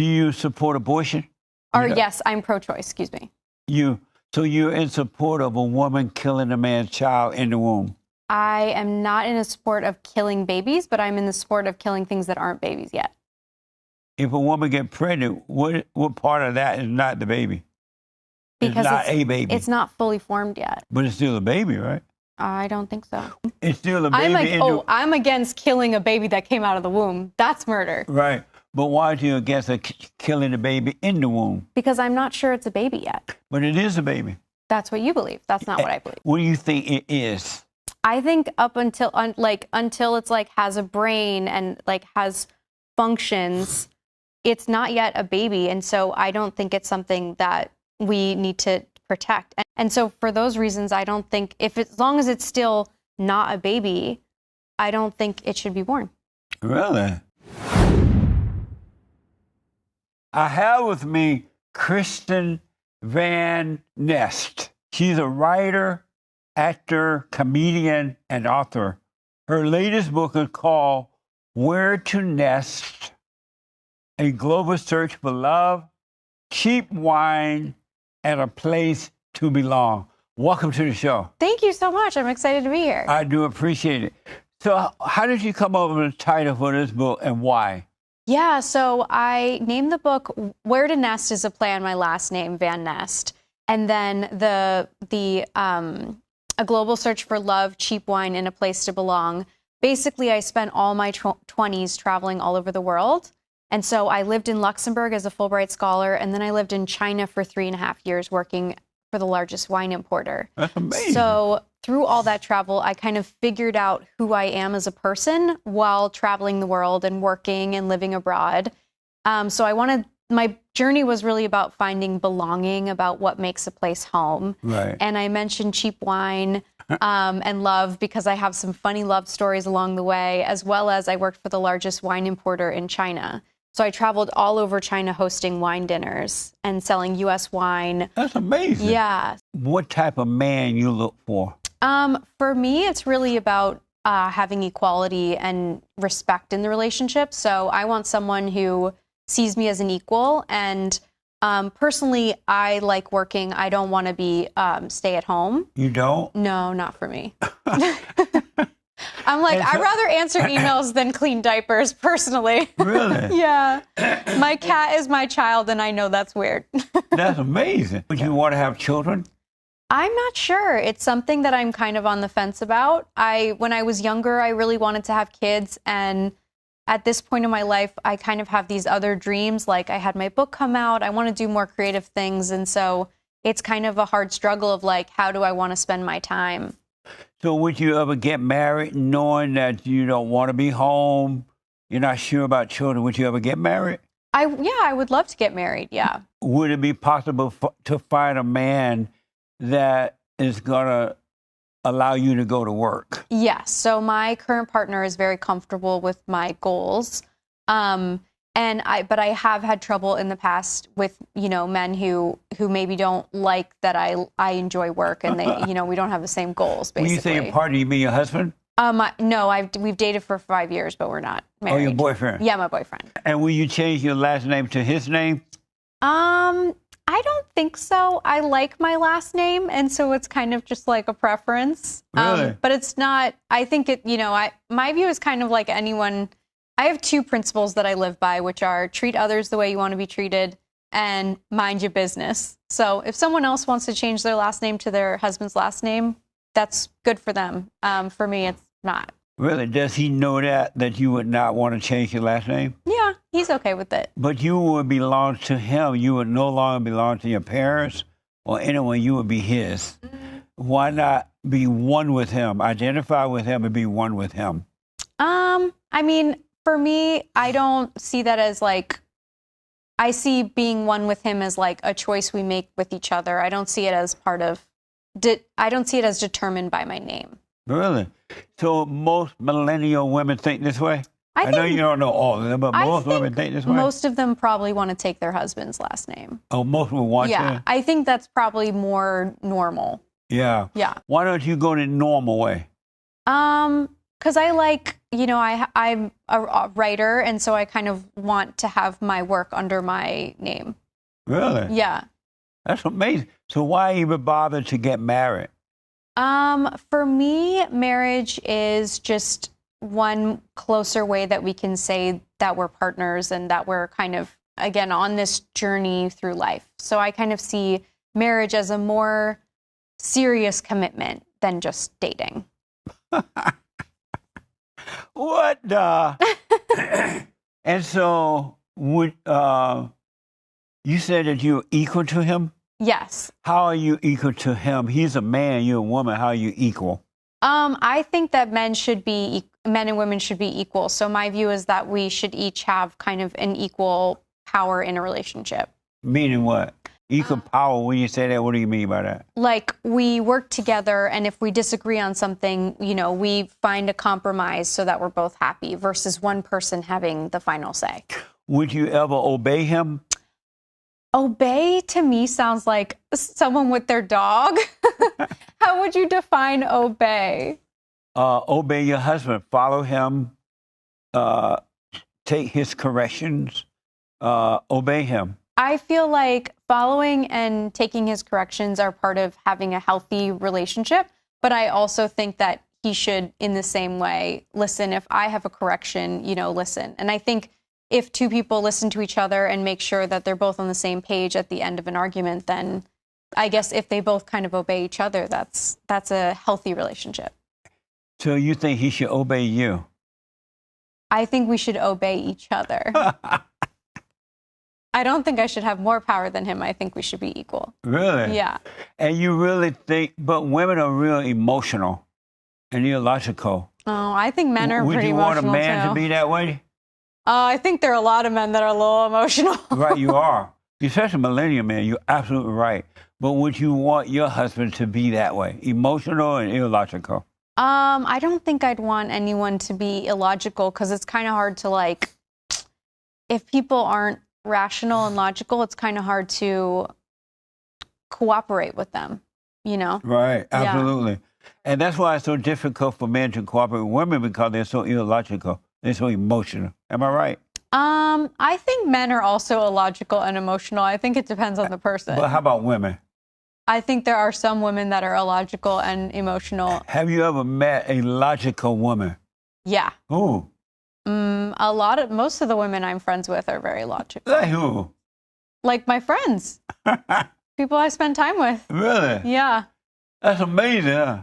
Do you support abortion? Or yes, I'm pro-choice, excuse me. So you're in support of a woman killing a man's child in the womb? I am not in a support of killing babies, but I'm in the support of killing things that aren't babies yet. If a woman gets pregnant, what part of that is not the baby? Because it's not a baby. It's not fully formed yet. But it's still a baby, right? I don't think so. It's still a baby. I'm against killing a baby that came out of the womb. That's murder. Right. But why are you against killing a baby in the womb? Because I'm not sure it's a baby yet. But it is a baby. That's what you believe. That's not what I believe. What do you think it is? I think up until until it's like has a brain and like has functions, it's not yet a baby. And so I don't think it's something that we need to protect. And so for those reasons, I don't think as long as it's still not a baby, I don't think it should be born. Really? I have with me Kristen Van Nest. She's a writer, actor, comedian, and author. Her latest book is called Where to Nest, a global search for love, cheap wine, and a place to belong. Welcome to the show. Thank you so much. I'm excited to be here. I do appreciate it. So how did you come up with the title for this book and why? Yeah, so I named the book Where to Nest is a play on my last name, Van Nest. And then A Global Search for Love, Cheap Wine, and a Place to Belong. Basically, I spent all my 20s traveling all over the world. And so I lived in Luxembourg as a Fulbright scholar, and then I lived in China for 3.5 years working for the largest wine importer. That's amazing. So through all that travel, I kind of figured out who I am as a person while traveling the world and working and living abroad. So my journey was really about finding belonging, about what makes a place home. Right. And I mentioned cheap wine and love because I have some funny love stories along the way, as well as I worked for the largest wine importer in China. So I traveled all over China hosting wine dinners and selling U.S. wine. That's amazing. Yeah. What type of man you look for? For me, it's really about having equality and respect in the relationship. So I want someone who sees me as an equal. And personally, I like working. I don't want to be stay at home. You don't? No, not for me. I'm like, I'd rather answer emails than clean diapers, personally. Really? Yeah. My cat is my child, and I know that's weird. That's amazing. Would you want to have children? I'm not sure. It's something that I'm kind of on the fence about. When I was younger, I really wanted to have kids. And at this point in my life, I kind of have these other dreams. Like I had my book come out. I want to do more creative things. And so it's kind of a hard struggle of like, how do I want to spend my time? So would you ever get married knowing that you don't want to be home? You're not sure about children. Would you ever get married? I would love to get married. Yeah. Would it be possible to find a man that is going to allow you to go to work? Yes. So my current partner is very comfortable with my goals. But I have had trouble in the past with, men who maybe don't like that I enjoy work and they, we don't have the same goals, basically. When you say your partner, you mean your husband? No, we've dated for 5 years, but we're not married. Oh, your boyfriend? Yeah, my boyfriend. And will you change your last name to his name? I don't think so. I like my last name, and so it's kind of just like a preference. Really? But it's not, I think my view is kind of like anyone. I have 2 principles that I live by, which are treat others the way you want to be treated and mind your business. So if someone else wants to change their last name to their husband's last name, that's good for them. For me, it's not. Really? Does he know that you would not want to change your last name? Yeah, he's okay with it. But you would belong to him. You would no longer belong to your parents or anyone. You would be his. Mm-hmm. Why not be one with him? Identify with him and be one with him. I mean, for me, I don't see that as like, I see being one with him as like a choice we make with each other. I don't see it as I don't see it as determined by my name. Really? So most millennial women think this way? I know you don't know all of them, but most women think this way? Most of them probably want to take their husband's last name. Oh, most would want to? Yeah, I think that's probably more normal. Yeah. Yeah. Why don't you go the normal way? Because I like I'm a writer, and so I kind of want to have my work under my name. Really? Yeah. That's amazing. So why even bother to get married? For me, marriage is just one closer way that we can say that we're partners and that we're kind of, again, on this journey through life. So I kind of see marriage as a more serious commitment than just dating. What the? And so would you said that you're equal to him? Yes. How are you equal to him? He's a man, you're a woman. How are you equal? I think that men and women should be equal. So my view is that we should each have kind of an equal power in a relationship. Meaning what? Equal power. When you say that, what do you mean by that? Like, we work together, and if we disagree on something, we find a compromise so that we're both happy versus one person having the final say. Would you ever obey him? Obey to me sounds like someone with their dog. How would you define obey? Obey your husband. Follow him. Take his corrections. Obey him. I feel like following and taking his corrections are part of having a healthy relationship. But I also think that he should, in the same way, listen. If I have a correction, listen. And I think if two people listen to each other and make sure that they're both on the same page at the end of an argument, then I guess if they both kind of obey each other, that's a healthy relationship. So you think he should obey you? I think we should obey each other. I don't think I should have more power than him. I think we should be equal. Really? Yeah. And you really think, but women are real emotional and illogical. Oh, I think men are Would pretty you emotional want a man too. to be that way? I think there are a lot of men that are a little emotional. Right, you are. You're such a millennial man. You're absolutely right. But would you want your husband to be that way, emotional and illogical? I don't think I'd want anyone to be illogical because it's kind of hard to if people aren't rational and logical, it's kind of hard to cooperate with them, Right, absolutely. Yeah. And that's why it's so difficult for men to cooperate with women because they're so illogical. They're so emotional. Am I right? I think men are also illogical and emotional. I think it depends on the person. But how about women? I think there are some women that are illogical and emotional. Have you ever met a logical woman? Yeah. Who? Most of the women I'm friends with are very logical. Like who? Like my friends. People I spend time with. Really? Yeah. That's amazing, huh?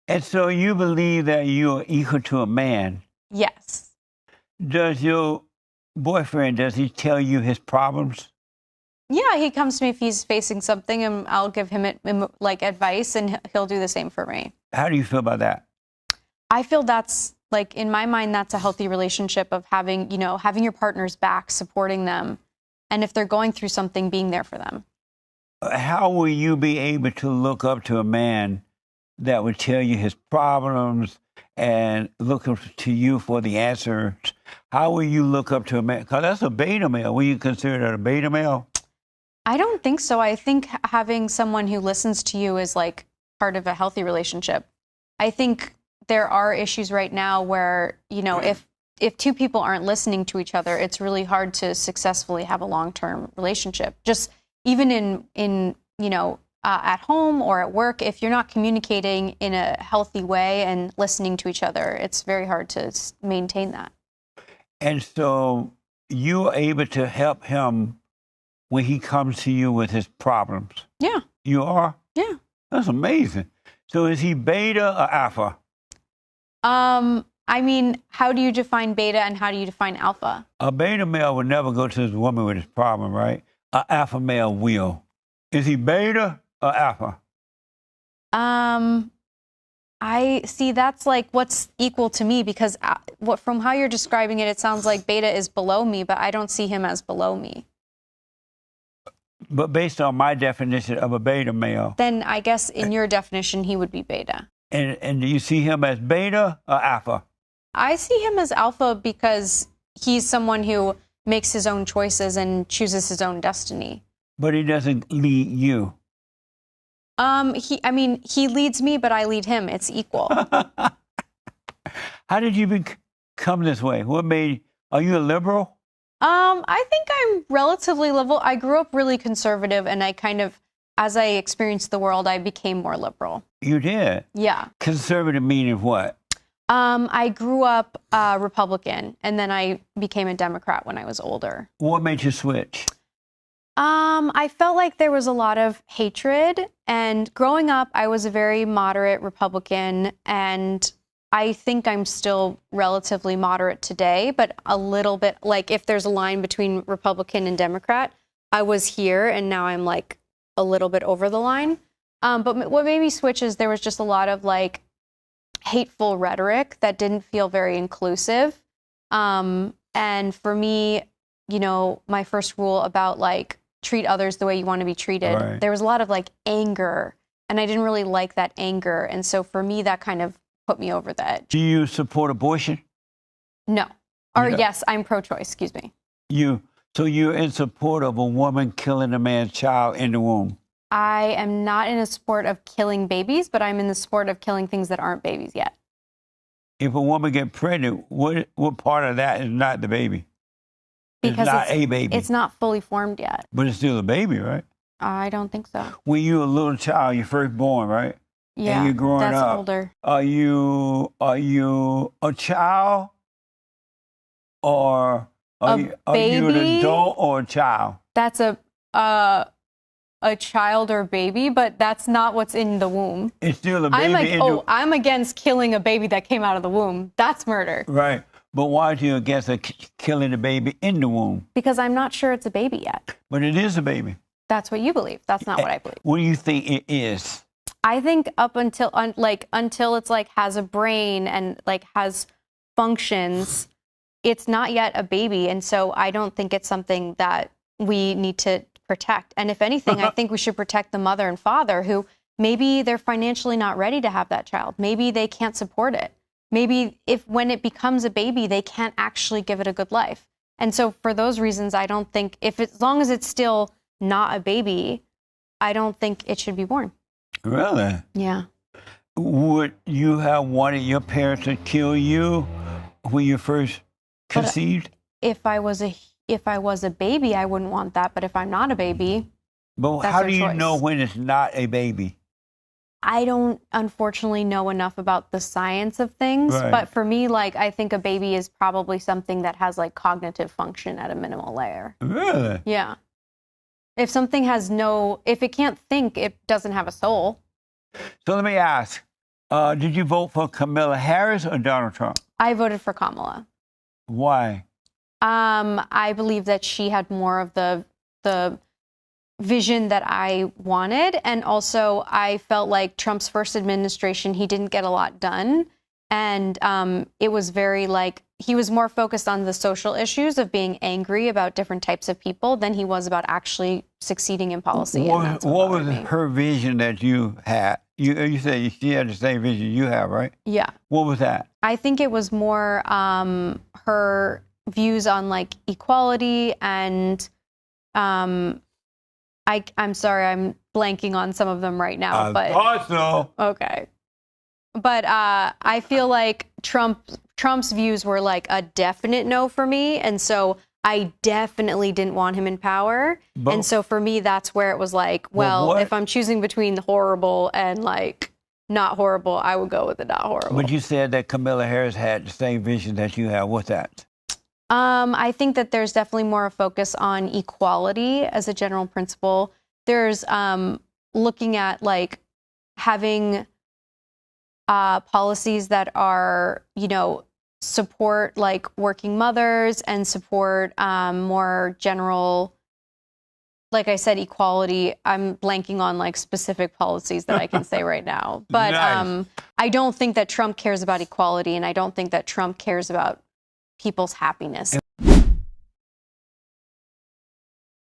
And so you believe that you're equal to a man? Yes. Does your boyfriend, does he tell you his problems? Yeah, he comes to me if he's facing something, and I'll give him advice, and he'll do the same for me. How do you feel about that? I feel that's, in my mind, that's a healthy relationship of having your partner's back, supporting them, and if they're going through something, being there for them. How will you be able to look up to a man that would tell you his problems and look up to you for the answers? How will you look up to a man? Because that's a beta male. Will you consider that a beta male? I don't think so. I think having someone who listens to you is part of a healthy relationship. I think there are issues right now where, if two people aren't listening to each other, it's really hard to successfully have a long-term relationship. Just even in at home or at work, if you're not communicating in a healthy way and listening to each other, it's very hard to maintain that. And so you are able to help him when he comes to you with his problems? Yeah. You are? Yeah. That's amazing. So is he beta or alpha? I mean, how do you define beta and how do you define alpha? A beta male would never go to his woman with his problem, right? An alpha male will. Is he beta or alpha? I see that's what's equal to me because from how you're describing it, it sounds like beta is below me, but I don't see him as below me. But based on my definition of a beta male. Then I guess in your definition, he would be beta. And do you see him as beta or alpha? I see him as alpha because he's someone who makes his own choices and chooses his own destiny. But he doesn't lead you. He leads me, but I lead him. It's equal. How did you become this way? What made, are you a liberal? I think I'm relatively liberal. I grew up really conservative, and I kind of, as I experienced the world, I became more liberal. You did? Yeah. Conservative meaning what? I grew up Republican, and then I became a Democrat when I was older. What made you switch? I felt like there was a lot of hatred, and growing up, I was a very moderate Republican, and I think I'm still relatively moderate today, but a little bit, like if there's a line between Republican and Democrat, I was here, and now I'm like a little bit over the line. But what made me switch is there was just a lot of like hateful rhetoric that didn't feel very inclusive. And for me, you know, my first rule about like treat others the way you want to be treated, Right. there was a lot of like anger, and I didn't really like that anger. And so for me, that kind of put me over the edge. Do you support abortion? No. Or Yeah. yes, I'm pro-choice, excuse me. So you're in support of a woman killing a man's child in the womb? I am not in a support of killing babies, but I'm in the support of killing things that aren't babies yet. If a woman gets pregnant, what part of that is not the baby? Because it's not a baby. It's not fully formed yet. But it's still a baby, right? I don't think so. When you're a little child, you're first born, right? Yeah, and you're growing that's up. older. Are you a child, or are you an baby? adult or a child? That's a child or baby, but that's not what's in the womb. It's still a baby. I'm against killing a baby that came out of the womb. That's murder. Right. But why are you against killing a baby in the womb? Because I'm not sure it's a baby yet. But it is a baby. That's what you believe. That's not what I believe. What do you think it is? I think up until until it's like has a brain and like has functions, it's not yet a baby. And so I don't think it's something that we need to protect. And if anything, I think we should protect the mother and father who maybe they're financially not ready to have that child. Maybe they can't support it. Maybe when it becomes a baby, they can't actually give it a good life. And so for those reasons, I don't think as long as it's still not a baby, I don't think it should be born. Really? Yeah. Would you have wanted your parents to kill you when you first conceived? If I was a baby, I wouldn't want that. But if I'm not a baby, but that's how their do you choice. know when it's not a baby? I don't unfortunately know enough about the science of things. Right. But for me, like I think a baby is probably something that has like cognitive function at a minimal layer. Really? Yeah. If something if it can't think, it doesn't have a soul. So let me ask, did you vote for Kamala Harris or Donald Trump? I voted for Kamala. Why? I believe that she had more of the vision that I wanted. And also I felt like Trump's first administration, he didn't get a lot done. And it was very like, he was more focused on the social issues of being angry about different types of people than he was about actually succeeding in policy. What was her vision that you had? You said she had the same vision you have, right? Yeah. What was that? I think it was more her views on like equality and I'm sorry, I'm blanking on some of them right now. I thought so. Okay. But I feel like Trump's views were like a definite no for me. And so I definitely didn't want him in power. And so for me, that's where it was like, well, if I'm choosing between horrible and like not horrible, I would go with the not horrible. But you said that Kamala Harris had the same vision that you have. What's that? I think that there's definitely more a focus on equality as a general principle. There's looking at like having policies that are, support like working mothers and support more general, like I said, equality. I'm blanking on like specific policies that I can say right now. But Nice. I don't think that Trump cares about equality, and I don't think that Trump cares about people's happiness.